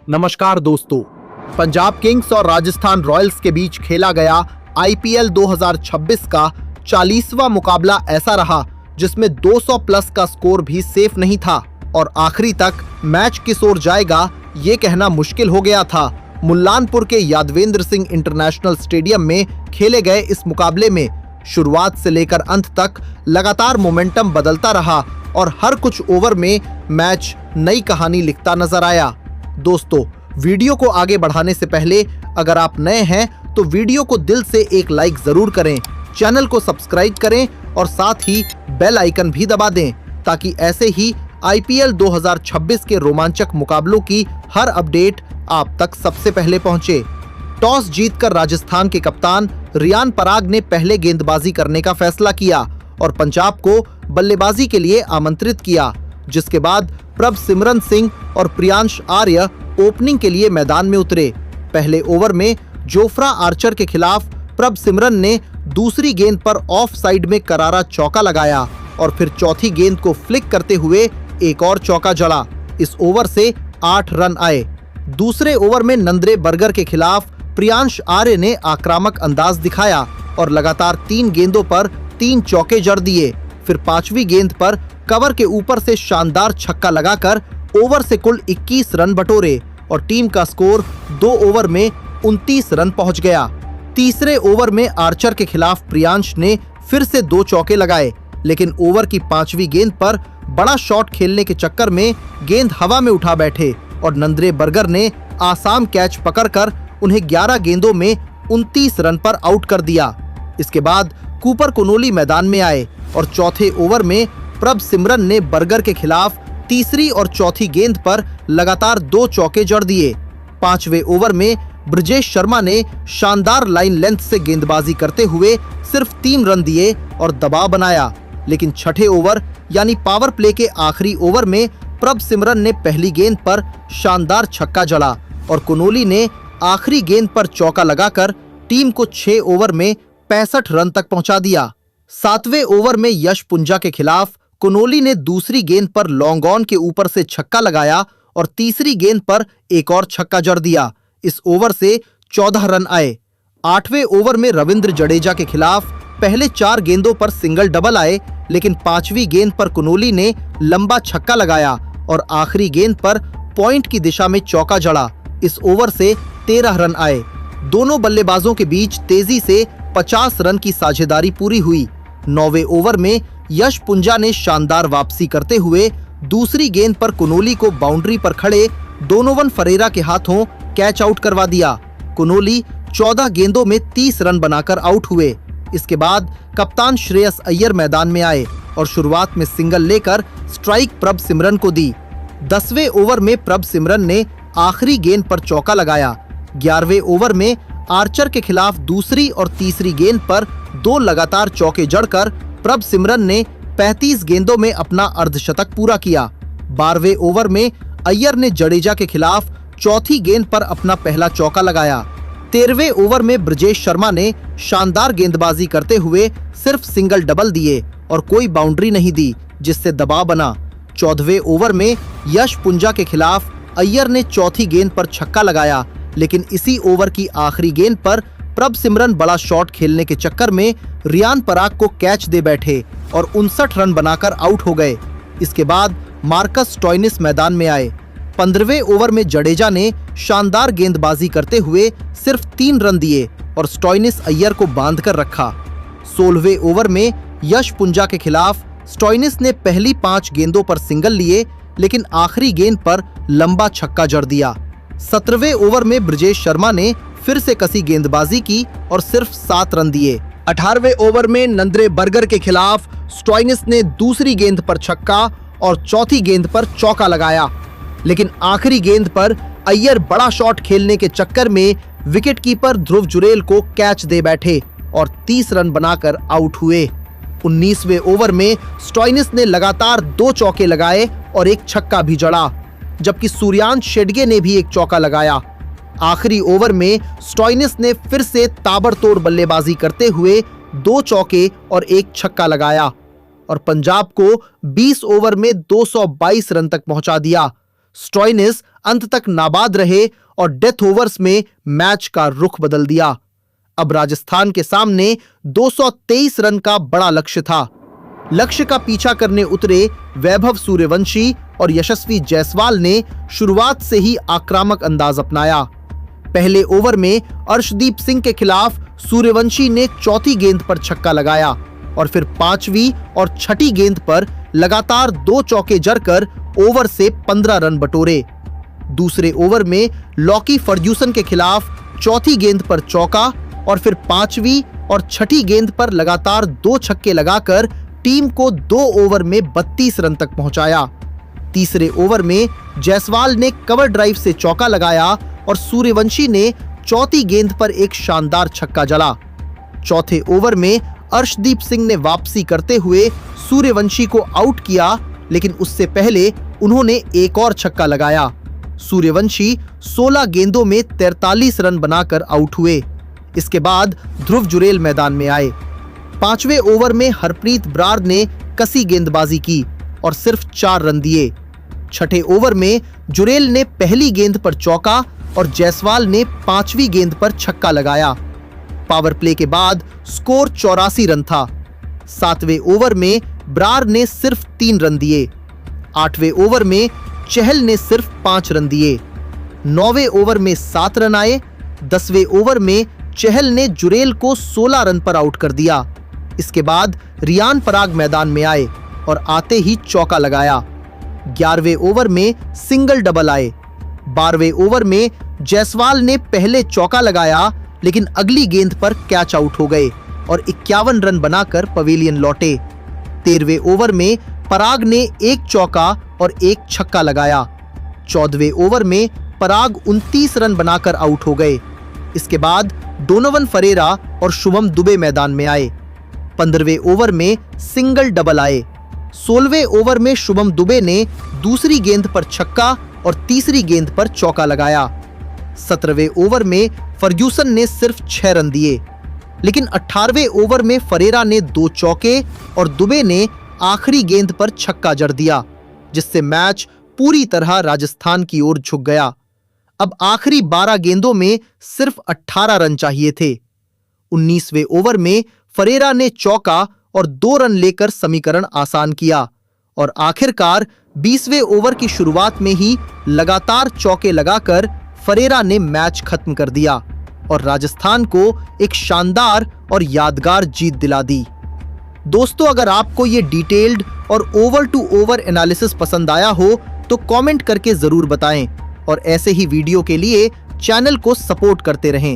नमस्कार दोस्तों, पंजाब किंग्स और राजस्थान रॉयल्स के बीच खेला गया आईपीएल 2026 का 40वां मुकाबला ऐसा रहा जिसमें 200 प्लस का स्कोर भी सेफ नहीं था और आखिरी तक मैच किस ओर जाएगा ये कहना मुश्किल हो गया था। मुल्लानपुर के यादवेंद्र सिंह इंटरनेशनल स्टेडियम में खेले गए इस मुकाबले में शुरुआत से लेकर अंत तक लगातार मोमेंटम बदलता रहा और हर कुछ ओवर में मैच नई कहानी लिखता नजर आया। दोस्तों, वीडियो को आगे बढ़ाने से पहले अगर आप नए हैं तो वीडियो को दिल से एक लाइक जरूर करें, चैनल को सब्सक्राइब करें और साथ ही बेल आइकन भी दबा दें ताकि ऐसे ही आईपीएल 2026 के रोमांचक मुकाबलों की हर अपडेट आप तक सबसे पहले पहुंचे। टॉस जीतकर राजस्थान के कप्तान रियान पराग ने पहले गेंदबाजी करने का फैसला किया और पंजाब को बल्लेबाजी के लिए आमंत्रित किया, जिसके बाद प्रभसिमरन सिंह और प्रियांश आर्य ओपनिंग के लिए मैदान में उतरे। पहले ओवर में जोफ्रा आर्चर के खिलाफ प्रभसिमरन ने दूसरी गेंद पर ऑफ साइड में करारा चौका लगाया और फिर चौथी गेंद को फ्लिक करते हुए एक और चौका जड़ा। इस ओवर से 8 रन आए। दूसरे ओवर में नंद्रे बर्गर के खिलाफ प्रियांश आर्य ने आक्रामक अंदाज दिखाया और लगातार 3 गेंदों पर 3 चौके जड़ दिए। फिर 5वीं गेंद पर कवर के ऊपर से शानदार छक्का लगाकर ओवर से कुल 21 रन बटोरे और टीम का स्कोर 2 ओवर में 29 रन पहुंच गया। तीसरे ओवर में आर्चर के खिलाफ प्रियांश ने फिर से 2 चौके लगाए, लेकिन ओवर की 5वीं गेंद पर बड़ा शॉट खेलने के चक्कर में गेंद हवा में उठा बैठे और नंद्रे बर्गर ने आसान कैच पकड़कर उन्हें 11 गेंदों में 29 रन पर आउट कर दिया। इसके बाद कूपर कोनोली मैदान में आए और चौथे ओवर में प्रभसिमरन ने बर्गर के खिलाफ तीसरी और चौथी गेंद पर लगातार 2 चौके जड़ दिए। 5वें ओवर में ब्रजेश शर्मा ने शानदार लाइन लेंथ से गेंदबाजी करते हुए सिर्फ 3 रन दिए और दबाव बनाया, लेकिन छठे ओवर यानी पावर प्ले के आखिरी ओवर में प्रभसिमरन ने पहली गेंद पर शानदार छक्का जड़ा और कोनोली ने आखिरी गेंद पर चौका लगाकर टीम को 6 ओवर में 65 रन तक पहुंचा दिया। 7वें ओवर में यश पुंजा के खिलाफ कोनोली ने दूसरी गेंद पर लॉन्ग ऑन के ऊपर से छक्का लगाया और तीसरी गेंद पर एक और छक्का जड़ दिया। इस ओवर से 14 रन आए। 8वें ओवर में रविंद्र जडेजा के खिलाफ पहले 4 गेंदों पर सिंगल डबल आए, लेकिन 5वीं गेंद पर कोनोली ने लंबा छक्का लगाया और आखिरी गेंद पर पॉइंट की दिशा में चौका जड़ा। इस ओवर से 13 रन आए। दोनों बल्लेबाजों के बीच तेजी से 50 रन की साझेदारी पूरी हुई। 9वें ओवर में यश पुंजा ने शानदार वापसी करते हुए दूसरी गेंद पर कोनोली को बाउंड्री पर खड़े डोनोवन फरेरा के हाथों कैच आउट करवा दिया। कोनोली 14 गेंदों में 30 रन बनाकर आउट हुए। इसके बाद कप्तान श्रेयस अय्यर मैदान में आए और शुरुआत में सिंगल लेकर स्ट्राइक प्रभसिमरन को दी। 10वें ओवर में प्रभसिमरन ने आखिरी गेंद पर चौका लगाया। 11वें ओवर में आर्चर के खिलाफ दूसरी और तीसरी गेंद पर 2 लगातार चौके जड़कर प्रभसिमरन ने 35 गेंदों में अपना अर्धशतक पूरा किया। 12वें ओवर में अय्यर ने जडेजा के खिलाफ चौथी गेंद पर अपना पहला चौका लगाया। 13वें ओवर में ब्रजेश शर्मा ने शानदार गेंदबाजी करते हुए सिर्फ सिंगल डबल दिए और कोई बाउंड्री नहीं दी, जिससे दबाव बना। 14वें ओवर में यश पुंजा के खिलाफ अय्यर ने चौथी गेंद पर छक्का लगाया, लेकिन इसी ओवर की आखिरी गेंद पर प्रभसिमरन बड़ा शॉट खेलने के चक्कर में रियान पराग को कैच दे बैठे और 59 रन बनाकर आउट हो गए। इसके बाद मार्कस स्टोइनिस मैदान में आए। 15वें ओवर में जडेजा ने शानदार गेंदबाजी करते हुए सिर्फ 3 रन दिए और स्टोइनिस अय्यर को बांध कर रखा। 16वें ओवर में यश पुंजा के खिलाफ स्टोइनिस ने पहली 5 गेंदों पर सिंगल लिए, लेकिन आखिरी गेंद पर लंबा छक्का जड़ दिया। 17वें ओवर में ब्रजेश शर्मा ने फिर से कसी गेंदबाजी की और सिर्फ 7 रन दिए। 18वें ओवर में नंद्रे बर्गर के खिलाफ स्टोइनिस ने दूसरी गेंद पर छक्का और चौथी गेंद पर चौका लगाया, लेकिन आखिरी गेंद पर अय्यर बड़ा शॉट खेलने के चक्कर में विकेटकीपर ध्रुव जुरेल को कैच दे बैठे और 30 रन बनाकर आउट हुए। 19वें ओवर में स्टोइनिस ने लगातार 2 चौके लगाए और एक छक्का भी जड़ा, जबकि सूर्यांश शेडगे ने भी एक चौका लगाया। आखिरी ओवर में स्टोइनिस ने फिर से ताबड़तोड़ बल्लेबाजी करते हुए 2 चौके और एक छक्का लगाया और पंजाब को 20 ओवर में 222 रन तक पहुंचा दिया। स्टॉइनिस अंत तक नाबाद रहे और डेथ ओवर्स में मैच का रुख बदल दिया। अब राजस्थान के सामने 223 रन का बड़ा लक्ष्य था। लक्ष्य का पीछा करने उतरे वैभव सूर्यवंशी और यशस्वी जायसवाल ने शुरुआत से ही आक्रामक अंदाज अपनाया। पहले ओवर में अर्शदीप सिंह के खिलाफ सूर्यवंशी ने चौथी गेंद पर छक्का लगाया और फिर पांचवी और छठी गेंद पर लगातार 2 चौके जड़कर ओवर से 15 रन बटोरे। दूसरे ओवर में लॉकी फर्ग्यूसन के खिलाफ चौथी गेंद पर चौका और फिर पांचवी और छठी गेंद पर लगातार 2 छक्के लगाकर टीम को 2 ओवर में 32 रन तक पहुंचाया। तीसरे ओवर में जायसवाल ने कवर ड्राइव से चौका लगाया और सूर्यवंशी ने चौथी गेंद पर एक शानदार छक्का जड़ा। चौथे ओवर में अर्शदीप सिंह ने वापसी करते हुए सूर्यवंशी को आउट किया, लेकिन उससे पहले उन्होंने एक और छक्का लगाया। सूर्यवंशी 16 गेंदों में 43 रन बनाकर आउट हुए। इसके बाद ध्रुव जुरेल मैदान में आए। 5वें ओवर में हरप्रीत ब्रार ने कसी गेंदबाजी की और सिर्फ 4 रन दिए। छठे ओवर में जुरेल ने पहली गेंद पर चौका और जायसवाल ने 5वीं गेंद पर छक्का लगाया। पावर प्ले के बाद स्कोर 84 रन था। 7वें ओवर में ब्रार ने सिर्फ 3 रन दिए। 8वें ओवर में चहल ने सिर्फ 5 रन दिए। 9वें ओवर में 7 रन आए। 10वें ओवर में चहल ने जुरेल को 16 रन पर आउट कर दिया। इसके बाद रियान पराग मैदान में आए और आते ही चौका लगाया। 11वें ओवर में सिंगल डबल आए। 12वें ओवर में जायसवाल ने पहले चौका लगाया, लेकिन अगली गेंद पर कैच आउट हो गए और 51 रन बनाकर पवेलियन लौटे। 13वें ओवर में पराग ने एक चौका और एक छक्का लगाया। 14वें ओवर में पराग 29 रन बनाकर आउट हो गए। इसके बाद डोनोवन फरेरा और शुभम दुबे मैदान में आए। 15वें ओवर में सिंगल डबल आए। 16वें ओवर में शुभम दुबे ने दूसरी गेंद पर छक्का और तीसरी गेंद पर चौका लगाया। 17वें ओवर में फर्ग्यूसन ने सिर्फ 6 रन दिए, लेकिन 18वें ओवर में फरेरा ने 2 चौके और दुबे ने आखिरी गेंद पर छक्का जड़ दिया, जिससे मैच पूरी तरह राजस्थान की ओर झुक गया। अब आखिरी 12 गेंदों में सिर्फ 18 रन चाहिए थे। 19वें ओवर में फरेरा ने चौका और 2 रन लेकर समीकरण आसान किया और आखिरकार 20वें ओवर की शुरुआत में ही लगातार चौके लगाकर फरेरा ने मैच खत्म कर दिया और राजस्थान को एक शानदार और यादगार जीत दिला दी। दोस्तों, अगर आपको ये डिटेल्ड और ओवर टू ओवर एनालिसिस पसंद आया हो तो कमेंट करके जरूर बताएं और ऐसे ही वीडियो के लिए चैनल को सपोर्ट करते रहें।